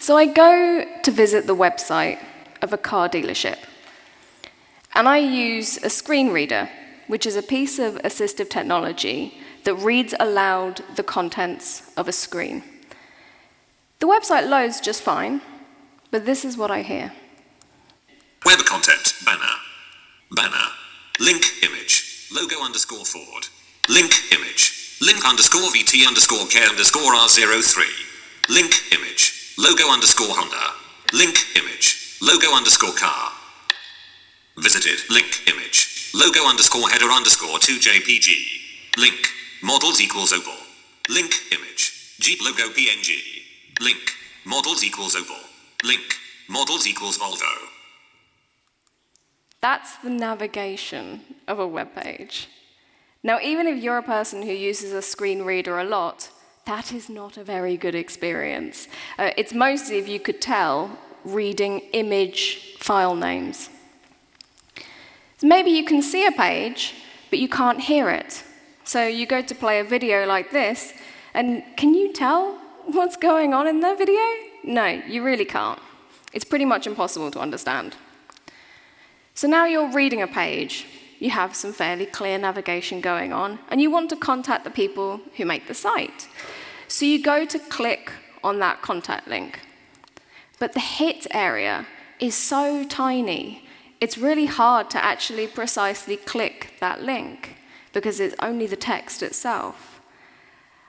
So I go to visit the website of a car dealership, and I use a screen reader, which is a piece of assistive technology that reads aloud the contents of a screen. The website loads just fine, but this is what I hear. Web content, banner, link image, logo underscore Ford, link image, link underscore VT underscore K underscore R03, link image, logo underscore Honda, link image, logo underscore car, visited, link image, logo underscore header underscore 2JPG, link, models equals oval, link image, Jeep logo PNG, link, models equals oval, link, models equals Volvo. That's the navigation of a web page. Now, even if you're a person who uses a screen reader a lot, that is not a very good experience. It's mostly, if you could tell, reading image file names. So maybe you can see a page, but you can't hear it. So you go to play a video like this, and can you tell what's going on in the video? No, you really can't. It's pretty much impossible to understand. So now you're reading a page, you have some fairly clear navigation going on, and you want to contact the people who make the site. So you go to click on that contact link. But the hit area is so tiny, it's really hard to actually precisely click that link, because it's only the text itself.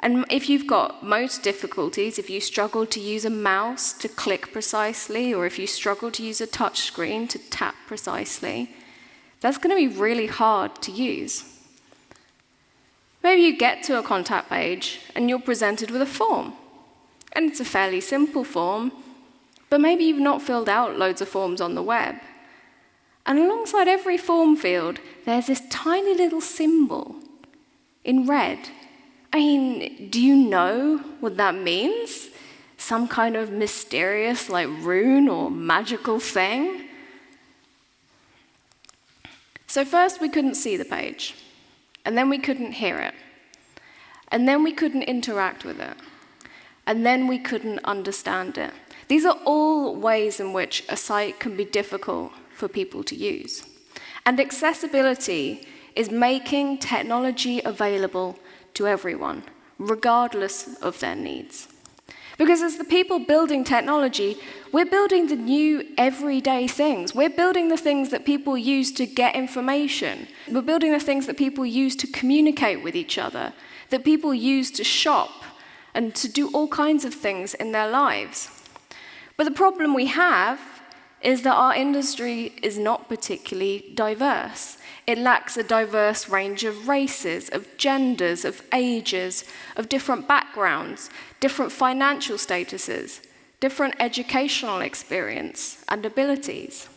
And if you've got most difficulties, if you struggle to use a mouse to click precisely, or if you struggle to use a touch screen to tap precisely, that's going to be really hard to use. Maybe you get to a contact page and you're presented with a form. And it's a fairly simple form, but maybe you've not filled out loads of forms on the web. And alongside every form field, there's this tiny little symbol in red. I mean, do you know what that means? Some kind of mysterious, like, rune or magical thing? So first we couldn't see the page, and then we couldn't hear it, and then we couldn't interact with it, and then we couldn't understand it. These are all ways in which a site can be difficult for people to use. And accessibility is making technology available to everyone, regardless of their needs. Because as the people building technology, we're building the new everyday things. We're building the things that people use to get information. We're building the things that people use to communicate with each other, that people use to shop and to do all kinds of things in their lives. But the problem we have is that our industry is not particularly diverse. It lacks a diverse range of races, of genders, of ages, of different backgrounds, different financial statuses, different educational experience and abilities,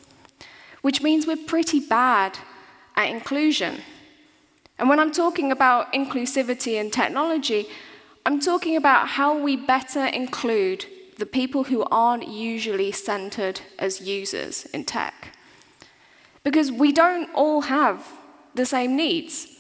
which means we're pretty bad at inclusion. And when I'm talking about inclusivity in technology, I'm talking about how we better include the people who aren't usually centered as users in tech. Because we don't all have the same needs.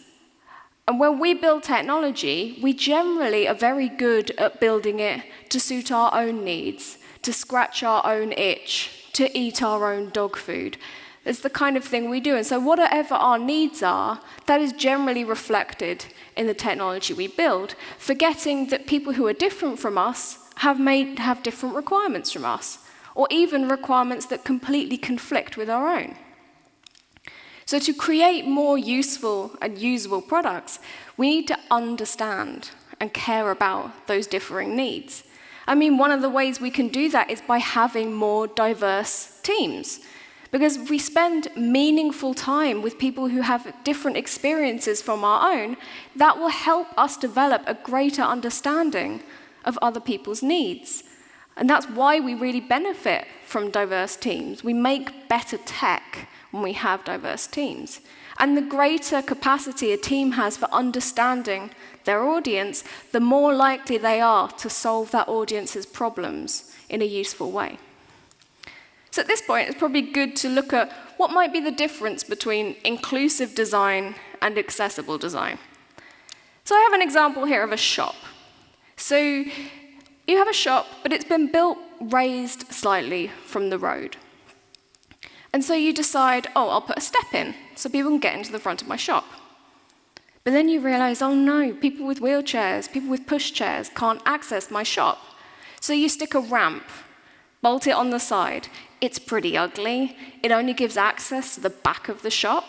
And when we build technology, we generally are very good at building it to suit our own needs, to scratch our own itch, to eat our own dog food. It's the kind of thing we do. And so whatever our needs are, that is generally reflected in the technology we build, forgetting that people who are different from us have different requirements from us, or even requirements that completely conflict with our own. So to create more useful and usable products, we need to understand and care about those differing needs. I mean, one of the ways we can do that is by having more diverse teams. Because if we spend meaningful time with people who have different experiences from our own, that will help us develop a greater understanding of other people's needs. And that's why we really benefit from diverse teams. We make better tech when we have diverse teams. And the greater capacity a team has for understanding their audience, the more likely they are to solve that audience's problems in a useful way. So at this point, it's probably good to look at what might be the difference between inclusive design and accessible design. So I have an example here of a shop. So you have a shop, but it's been built raised slightly from the road. And so you decide, oh, I'll put a step in so people can get into the front of my shop. But then you realize, oh no, people with wheelchairs, people with pushchairs can't access my shop. So you stick a ramp, bolt it on the side. It's pretty ugly. It only gives access to the back of the shop.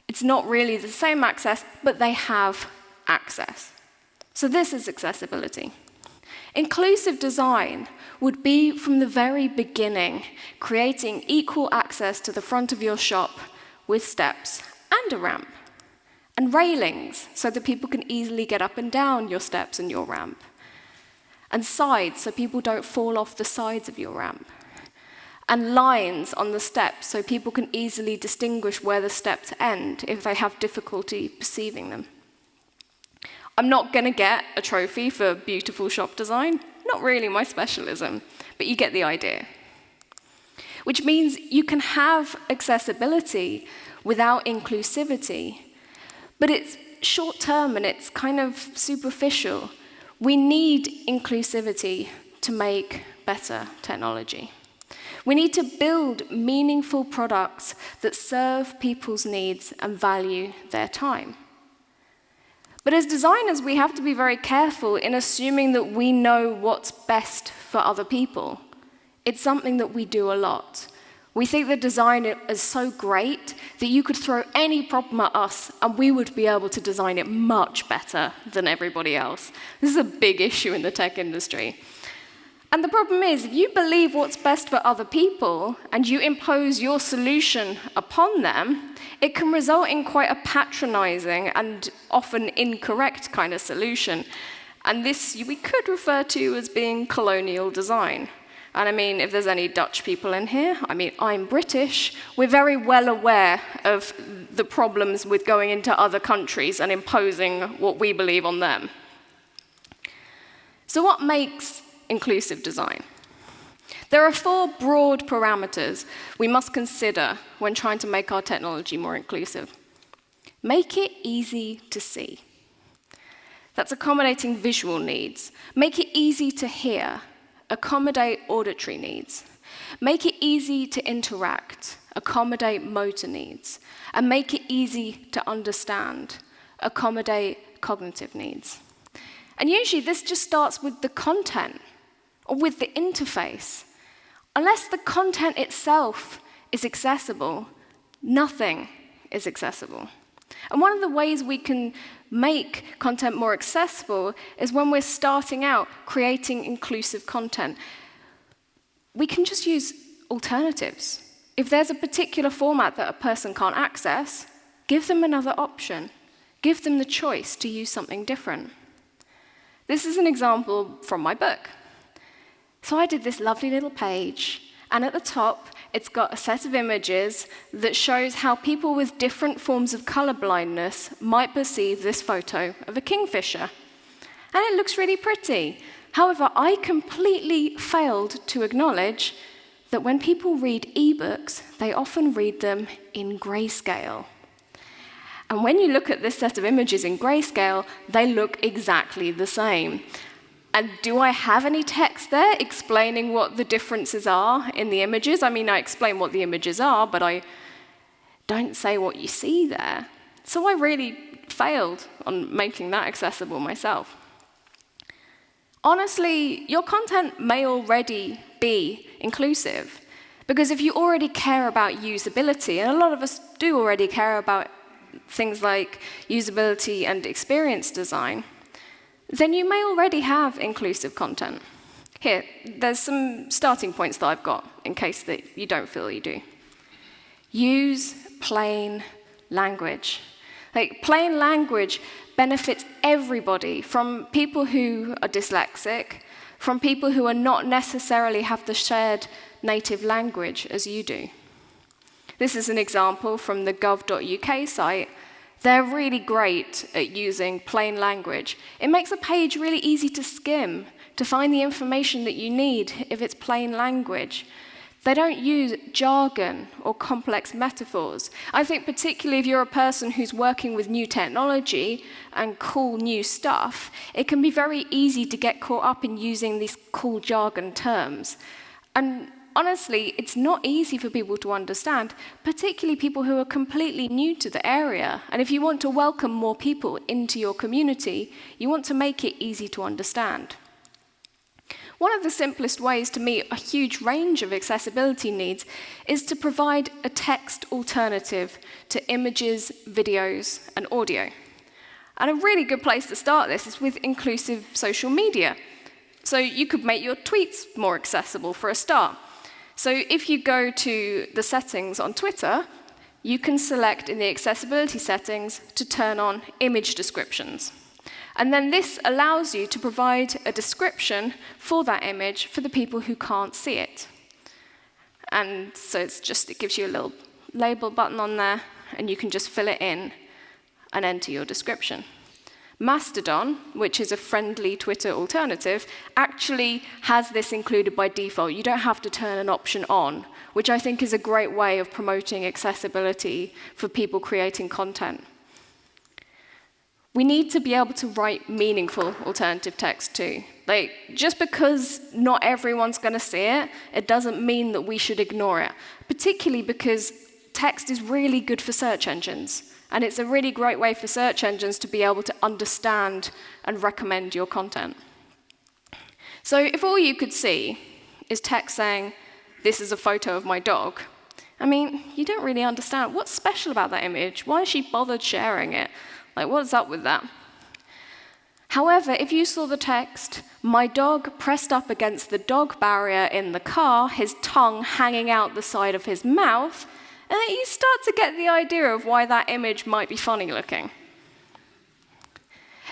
It's not really the same access, but they have access. So this is accessibility. Inclusive design would be, from the very beginning, creating equal access to the front of your shop with steps and a ramp, and railings so that people can easily get up and down your steps and your ramp, and sides so people don't fall off the sides of your ramp, and lines on the steps so people can easily distinguish where the steps end if they have difficulty perceiving them. I'm not going to get a trophy for beautiful shop design, not really my specialism, but you get the idea. Which means you can have accessibility without inclusivity, but it's short-term and it's kind of superficial. We need inclusivity to make better technology. We need to build meaningful products that serve people's needs and value their time. But as designers, we have to be very careful in assuming that we know what's best for other people. It's something that we do a lot. We think that design is so great that you could throw any problem at us and we would be able to design it much better than everybody else. This is a big issue in the tech industry. And the problem is, if you believe what's best for other people and you impose your solution upon them, it can result in quite a patronizing and often incorrect kind of solution. And this we could refer to as being colonial design. And I mean, if there's any Dutch people in here, I mean, I'm British, we're very well aware of the problems with going into other countries and imposing what we believe on them. So what makes inclusive design? There are 4 broad parameters we must consider when trying to make our technology more inclusive. Make it easy to see. That's accommodating visual needs. Make it easy to hear. Accommodate auditory needs. Make it easy to interact. Accommodate motor needs. And make it easy to understand. Accommodate cognitive needs. And usually this just starts with the content or with the interface. Unless the content itself is accessible, nothing is accessible. And one of the ways we can make content more accessible is when we're starting out creating inclusive content. We can just use alternatives. If there's a particular format that a person can't access, give them another option. Give them the choice to use something different. This is an example from my book. So I did this lovely little page, and at the top, it's got a set of images that shows how people with different forms of color blindness might perceive this photo of a kingfisher. And it looks really pretty. However, I completely failed to acknowledge that when people read ebooks, they often read them in grayscale. And when you look at this set of images in grayscale, they look exactly the same. And do I have any text there explaining what the differences are in the images? I mean, I explain what the images are, but I don't say what you see there. So I really failed on making that accessible myself. Honestly, your content may already be inclusive, because if you already care about usability, and a lot of us do already care about things like usability and experience design, then you may already have inclusive content. Here, there's some starting points that I've got, in case that you don't feel you do. Use plain language. Like, plain language benefits everybody, from people who are dyslexic, from people who are not necessarily have the shared native language as you do. This is an example from the gov.uk site. They're really great at using plain language. It makes a page really easy to skim, to find the information that you need if it's plain language. They don't use jargon or complex metaphors. I think particularly if you're a person who's working with new technology and cool new stuff, it can be very easy to get caught up in using these cool jargon terms. And honestly, it's not easy for people to understand, particularly people who are completely new to the area. And if you want to welcome more people into your community, you want to make it easy to understand. One of the simplest ways to meet a huge range of accessibility needs is to provide a text alternative to images, videos, and audio. And a really good place to start this is with inclusive social media. So you could make your tweets more accessible for a start. So if you go to the settings on Twitter, you can select in the accessibility settings to turn on image descriptions. And then this allows you to provide a description for that image for the people who can't see it. And so it gives you a little label button on there, and you can just fill it in and enter your description. Mastodon, which is a friendly Twitter alternative, actually has this included by default. You don't have to turn an option on, which I think is a great way of promoting accessibility for people creating content. We need to be able to write meaningful alternative text too. Just because not everyone's going to see it, it doesn't mean that we should ignore it, particularly because text is really good for search engines. And it's a really great way for search engines to be able to understand and recommend your content. So if all you could see is text saying, "This is a photo of my dog," I mean, you don't really understand what's special about that image. Why has she bothered sharing it? What's up with that? However, if you saw the text, "My dog pressed up against the dog barrier in the car, his tongue hanging out the side of his mouth," you start to get the idea of why that image might be funny looking.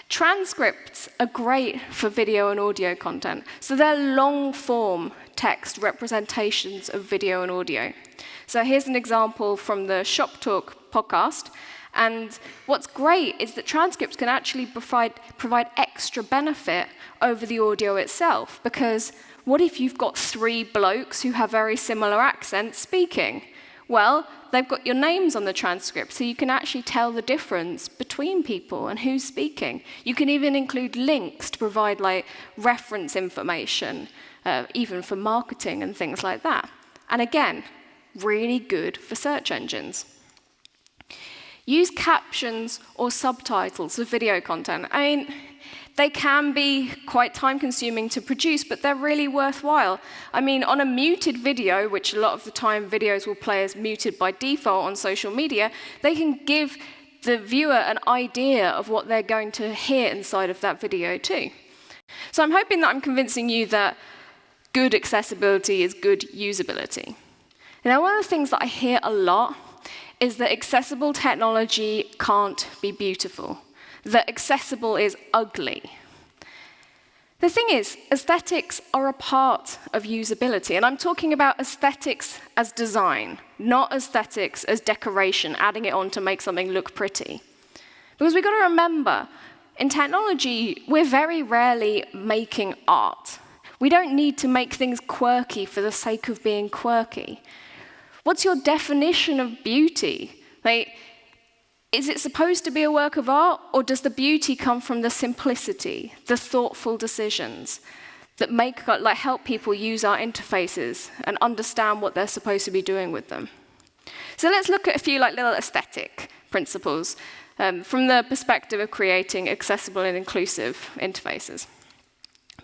Transcripts are great for video and audio content. So they're long-form text representations of video and audio. So here's an example from the Shop Talk podcast. And what's great is that transcripts can actually provide extra benefit over the audio itself. Because what if you've got 3 blokes who have very similar accents speaking? Well, they've got your names on the transcript, so you can actually tell the difference between people and who's speaking. You can even include links to provide reference information, even for marketing and things like that. And again, really good for search engines. Use captions or subtitles for video content. I mean, they can be quite time-consuming to produce, but they're really worthwhile. I mean, on a muted video, which a lot of the time videos will play as muted by default on social media, they can give the viewer an idea of what they're going to hear inside of that video too. So I'm hoping that I'm convincing you that good accessibility is good usability. Now, one of the things that I hear a lot is that accessible technology can't be beautiful, that accessible is ugly. The thing is, aesthetics are a part of usability, and I'm talking about aesthetics as design, not aesthetics as decoration, adding it on to make something look pretty. Because we've got to remember, in technology, we're very rarely making art. We don't need to make things quirky for the sake of being quirky. What's your definition of beauty? Is it supposed to be a work of art, or does the beauty come from the simplicity, the thoughtful decisions that help people use our interfaces and understand what they're supposed to be doing with them? So let's look at a few little aesthetic principles from the perspective of creating accessible and inclusive interfaces.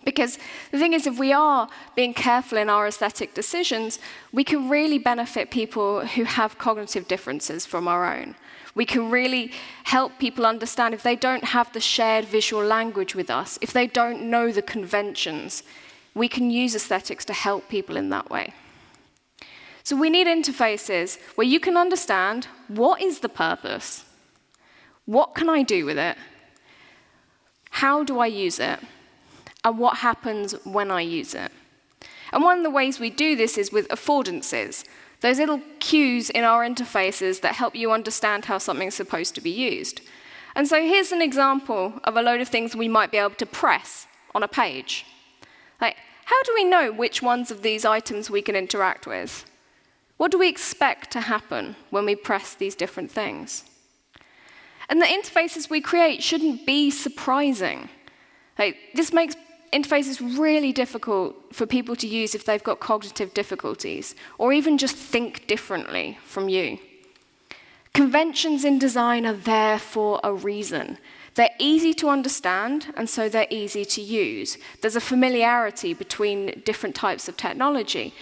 Because the thing is, if we are being careful in our aesthetic decisions, we can really benefit people who have cognitive differences from our own. We can really help people understand if they don't have the shared visual language with us, if they don't know the conventions, we can use aesthetics to help people in that way. So we need interfaces where you can understand what is the purpose, what can I do with it, how do I use it, and what happens when I use it. And one of the ways we do this is with affordances, those little cues in our interfaces that help you understand how something's supposed to be used. And so here's an example of a load of things we might be able to press on a page. how do we know which ones of these items we can interact with? What do we expect to happen when we press these different things? And the interfaces we create shouldn't be surprising. This makes interfaces really difficult for people to use if they've got cognitive difficulties, or even just think differently from you. Conventions in design are there for a reason. They're easy to understand, and so they're easy to use. There's a familiarity between different types of technology.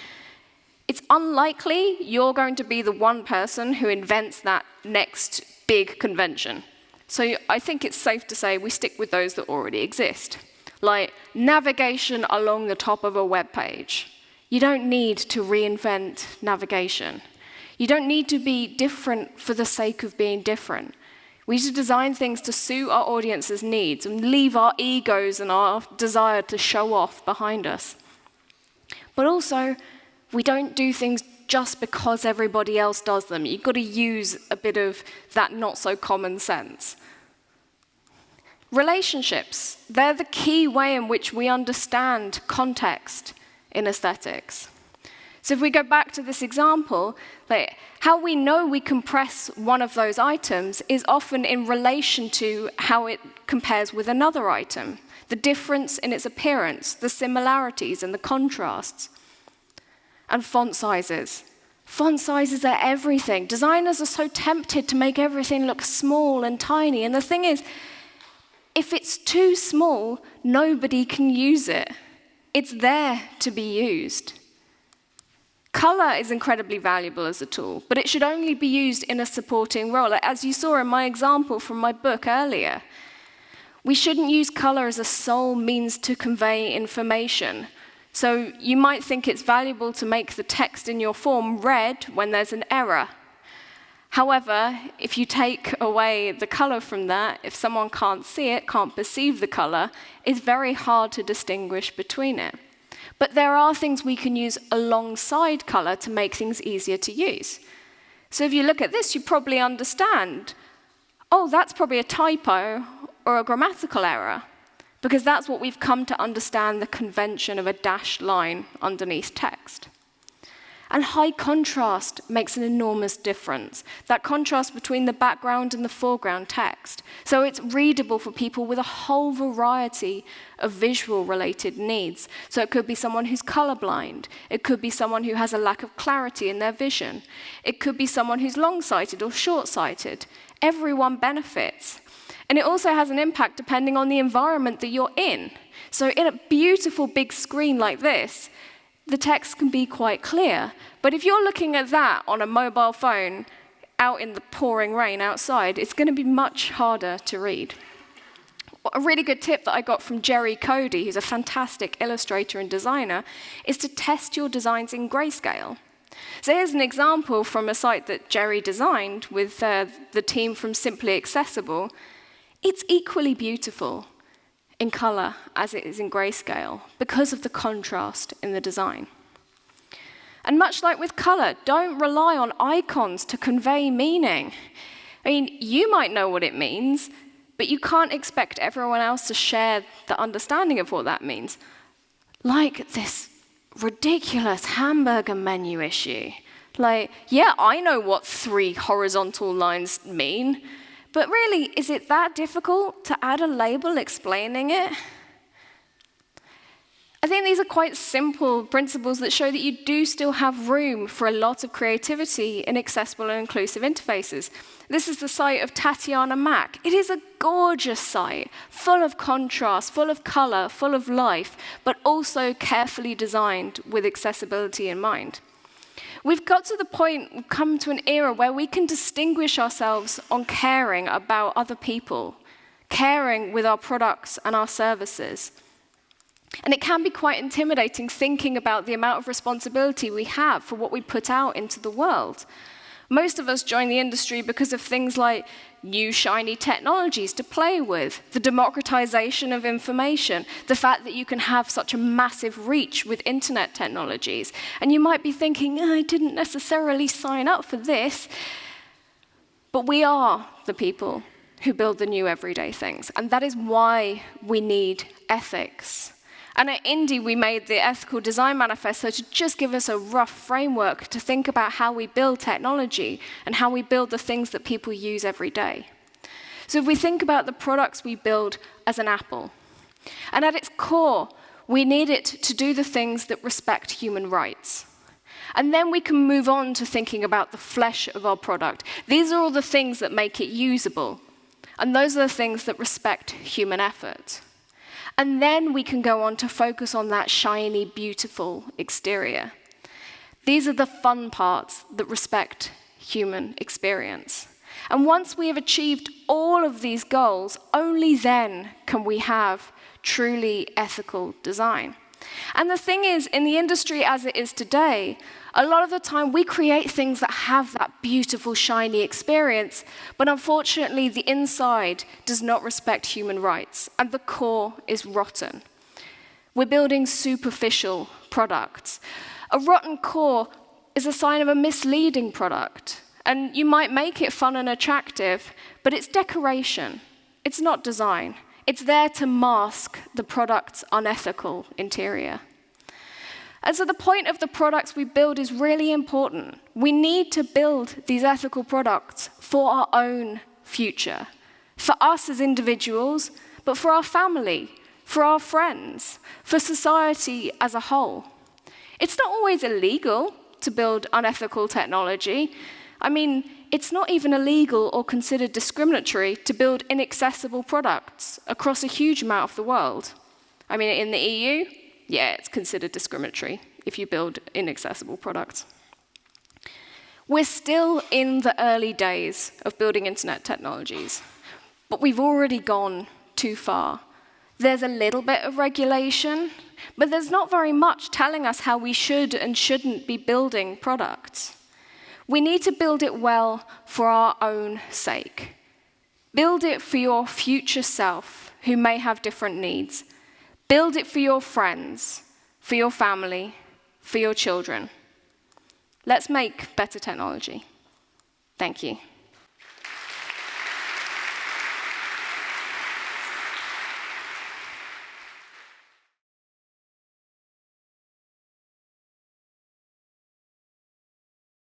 It's unlikely you're going to be the one person who invents that next big convention. So I think it's safe to say we stick with those that already exist. Like navigation along the top of a web page. You don't need to reinvent navigation. You don't need to be different for the sake of being different. We need to design things to suit our audience's needs and leave our egos and our desire to show off behind us. But also, we don't do things just because everybody else does them. You've got to use a bit of that not-so-common sense. Relationships, they're the key way in which we understand context in aesthetics. So if we go back to this example, how we know we compress one of those items is often in relation to how it compares with another item, the difference in its appearance, the similarities and the contrasts. And font sizes. Font sizes are everything. Designers are so tempted to make everything look small and tiny, and the thing is, if it's too small, nobody can use it. It's there to be used. Color is incredibly valuable as a tool, but it should only be used in a supporting role. As you saw in my example from my book earlier, we shouldn't use color as a sole means to convey information. So you might think it's valuable to make the text in your form red when there's an error. However, if you take away the color from that, if someone can't see it, can't perceive the color, it's very hard to distinguish between it. But there are things we can use alongside color to make things easier to use. So if you look at this, you probably understand, oh, that's probably a typo or a grammatical error, because that's what we've come to understand the convention of a dashed line underneath text. And high contrast makes an enormous difference. That contrast between the background and the foreground text. So it's readable for people with a whole variety of visual-related needs. So it could be someone who's colorblind. It could be someone who has a lack of clarity in their vision. It could be someone who's long-sighted or short-sighted. Everyone benefits. And it also has an impact depending on the environment that you're in. So in a beautiful big screen like this, the text can be quite clear. But if you're looking at that on a mobile phone out in the pouring rain outside, it's going to be much harder to read. A really good tip that I got from Jerry Cody, who's a fantastic illustrator and designer, is to test your designs in grayscale. So here's an example from a site that Jerry designed with the team from Simply Accessible. It's equally beautiful in color as it is in grayscale because of the contrast in the design. And much like with color, don't rely on icons to convey meaning. I mean, you might know what it means, but you can't expect everyone else to share the understanding of what that means. Like this ridiculous hamburger menu issue. Yeah, I know what 3 horizontal lines mean, but really, is it that difficult to add a label explaining it? I think these are quite simple principles that show that you do still have room for a lot of creativity in accessible and inclusive interfaces. This is the site of Tatiana Mack. It is a gorgeous site, full of contrast, full of color, full of life, but also carefully designed with accessibility in mind. We've got to the point, we've come to an era where we can distinguish ourselves on caring about other people, caring with our products and our services. And it can be quite intimidating thinking about the amount of responsibility we have for what we put out into the world. Most of us join the industry because of things like new shiny technologies to play with, the democratization of information, the fact that you can have such a massive reach with internet technologies. And you might be thinking, I didn't necessarily sign up for this. But we are the people who build the new everyday things. And that is why we need ethics. And at Indie, we made the Ethical Design Manifesto to just give us a rough framework to think about how we build technology and how we build the things that people use every day. So if we think about the products we build as an apple, and at its core, we need it to do the things that respect human rights. And then we can move on to thinking about the flesh of our product. These are all the things that make it usable. And those are the things that respect human effort. And then we can go on to focus on that shiny, beautiful exterior. These are the fun parts that respect human experience. And once we have achieved all of these goals, only then can we have truly ethical design. And the thing is, in the industry as it is today, a lot of the time we create things that have that beautiful, shiny experience, but unfortunately the inside does not respect human rights, and the core is rotten. We're building superficial products. A rotten core is a sign of a misleading product, and you might make it fun and attractive, but it's decoration. It's not design. It's there to mask the product's unethical interior. And so the point of the products we build is really important. We need to build these ethical products for our own future, for us as individuals, but for our family, for our friends, for society as a whole. It's not always illegal to build unethical technology. I mean, it's not even illegal or considered discriminatory to build inaccessible products across a huge amount of the world. I mean, in the EU, yeah, it's considered discriminatory if you build inaccessible products. We're still in the early days of building internet technologies, but we've already gone too far. There's a little bit of regulation, but there's not very much telling us how we should and shouldn't be building products. We need to build it well for our own sake. Build it for your future self, who may have different needs. Build it for your friends, for your family, for your children. Let's make better technology. Thank you.